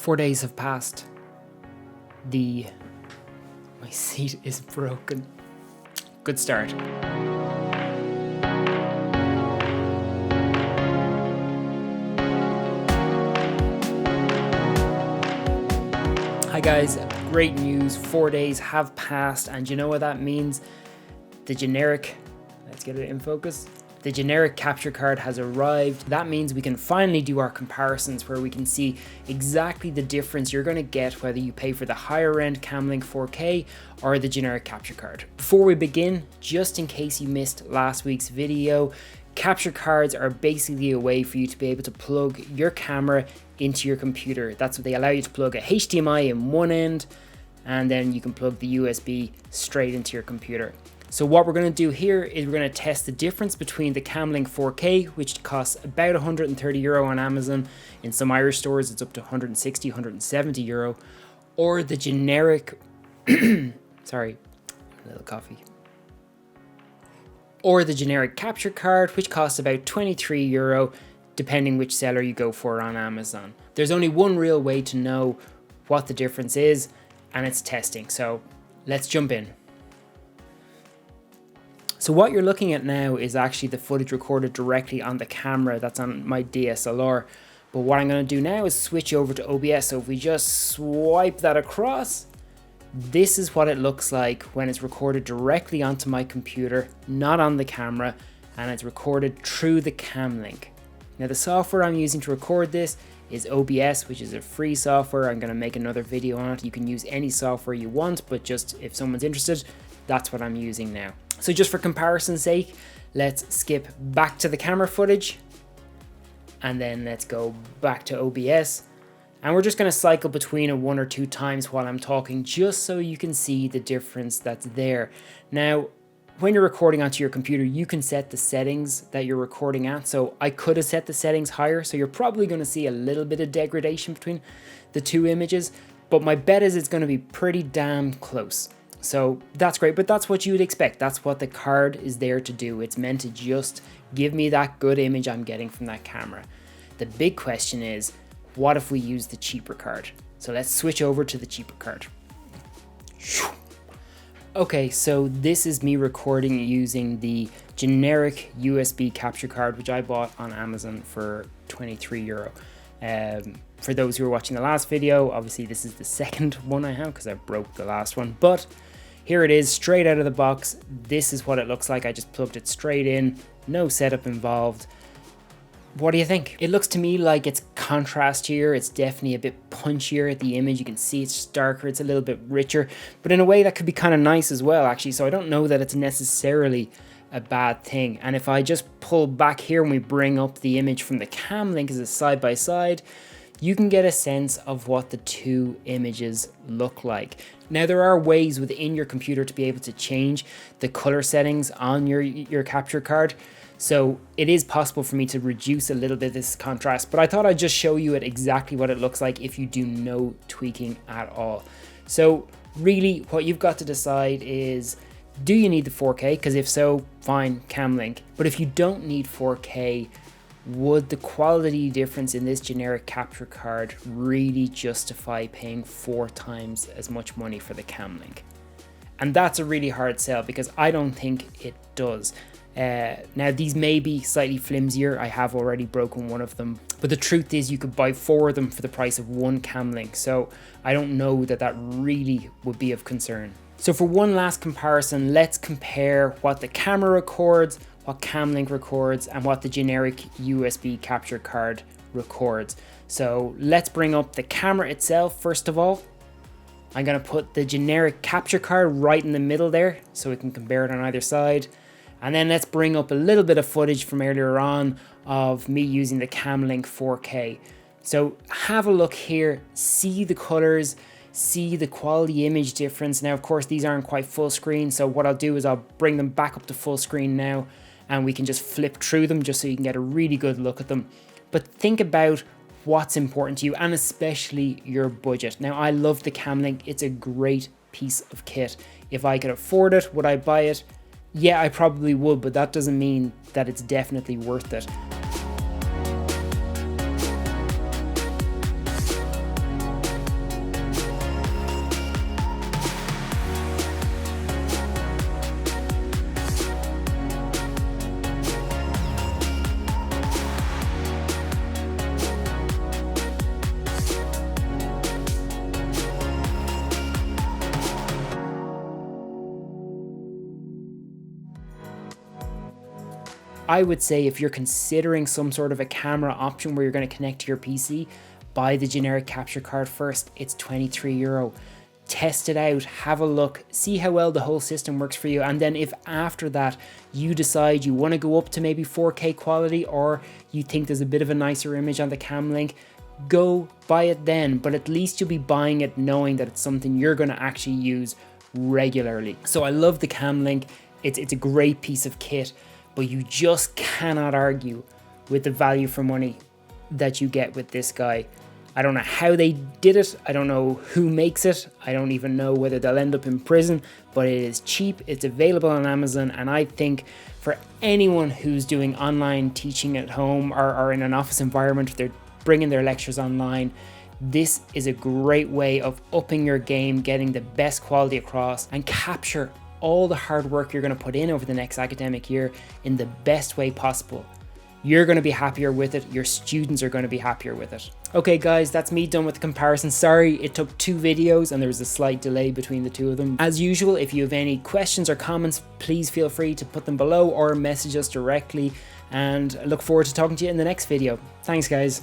4 days have passed. My seat is broken. Good start. Hi guys, great news. 4 days have passed, and you know what that means? The generic, let's get it in focus. The generic capture card has arrived. That means we can finally do our comparisons where we can see exactly the difference you're going to get whether you pay for the higher end Camlink 4K or the generic capture card. Before we begin, just in case you missed last week's video, capture cards are basically a way for you to be able to plug your camera into your computer. That's what they allow you to plug a HDMI in one end, and then you can plug the USB straight into your computer. So what we're going to do here is we're going to test the difference between the Camlink 4K, which costs about €130 on Amazon. In some Irish stores, it's up to 160, 170 euro, or the generic, sorry, a little coffee. Or the generic capture card, which costs about 23 euro, depending which seller you go for on Amazon. There's only one real way to know what the difference is, and it's testing. So let's jump in. So what you're looking at now is actually the footage recorded directly on the camera that's on my DSLR. But what I'm going to do now is switch over to OBS. So if we just swipe that across, this is what it looks like when it's recorded directly onto my computer, not on the camera, and it's recorded through the Camlink. Now the software I'm using to record this is OBS, which is a free software. I'm going to make another video on it. You can use any software you want, but just if someone's interested, that's what I'm using now. So just for comparison's sake, let's skip back to the camera footage and then let's go back to OBS. And we're just going to cycle between it 1 or 2 times while I'm talking, just so you can see the difference that's there. Now, when you're recording onto your computer, you can set the settings that you're recording at. So I could have set the settings higher, so you're probably going to see a little bit of degradation between the two images, but my bet is it's going to be pretty damn close. So that's great, but that's what you would expect. That's what the card is there to do. It's meant to just give me that good image I'm getting from that camera. The big question is, what if we use the cheaper card? So let's switch over to the cheaper card. Okay, so this is me recording using the generic USB capture card, which I bought on Amazon for 23 euro. For those who are watching the last video, obviously this is the second one I have because I broke the last one, but here it is straight out of the box. This is what it looks like. I just plugged it straight in, no setup involved. What do you think? It looks to me like it's contrastier. It's definitely a bit punchier at the image. You can see it's darker, it's a little bit richer, but in a way that could be kind of nice as well, actually. So I don't know that it's necessarily a bad thing. And if I just pull back here and we bring up the image from the Camlink as a side by side, you can get a sense of what the two images look like. Now there are ways within your computer to be able to change the color settings on your capture card. So it is possible for me to reduce a little bit of this contrast, but I thought I'd just show you exactly what it looks like if you do no tweaking at all. So really what you've got to decide is, do you need the 4K? Because if so, fine, Camlink. But if you don't need 4K, would the quality difference in this generic capture card really justify paying 4 times as much money for the Camlink? And that's a really hard sell because I don't think it does. Now these may be slightly flimsier. I have already broken one of them, but the truth is you could buy 4 of them for the price of one Camlink. So I don't know that that really would be of concern. So for one last comparison, let's compare what the camera records, what Camlink records, and what the generic USB capture card records. So let's bring up the camera itself first of all. I'm going to put the generic capture card right in the middle there so we can compare it on either side. And then let's bring up a little bit of footage from earlier on of me using the Camlink 4K. So have a look here, see the colors, see the quality image difference. Now, of course, these aren't quite full screen. So what I'll do is I'll bring them back up to full screen now and we can just flip through them just so you can get a really good look at them. But think about what's important to you and especially your budget. Now, I love the Camlink. It's a great piece of kit. If I could afford it, would I buy it? Yeah, I probably would, but that doesn't mean that it's definitely worth it. I would say if you're considering some sort of a camera option where you're going to connect to your PC, buy the generic capture card first. It's €23. Test it out, have a look, see how well the whole system works for you, and then if after that you decide you want to go up to maybe 4K quality, or you think there's a bit of a nicer image on the Camlink, go buy it then. But at least you'll be buying it knowing that it's something you're going to actually use regularly. So I love the Camlink. It's a great piece of kit, but you just cannot argue with the value for money that you get with this guy. I don't know how they did it. I don't know who makes it. I don't even know whether they'll end up in prison, but it is cheap. It's available on Amazon. And I think for anyone who's doing online teaching at home, or in an office environment, they're bringing their lectures online, this is a great way of upping your game, getting the best quality across, and capture all the hard work you're going to put in over the next academic year in the best way possible. You're going to be happier with it. Your students are going to be happier with it. Okay guys, that's me done with the comparison. Sorry it took 2 videos and there was a slight delay between the 2 of them. As usual, if you have any questions or comments, please feel free to put them below or message us directly, and I look forward to talking to you in the next video. Thanks guys.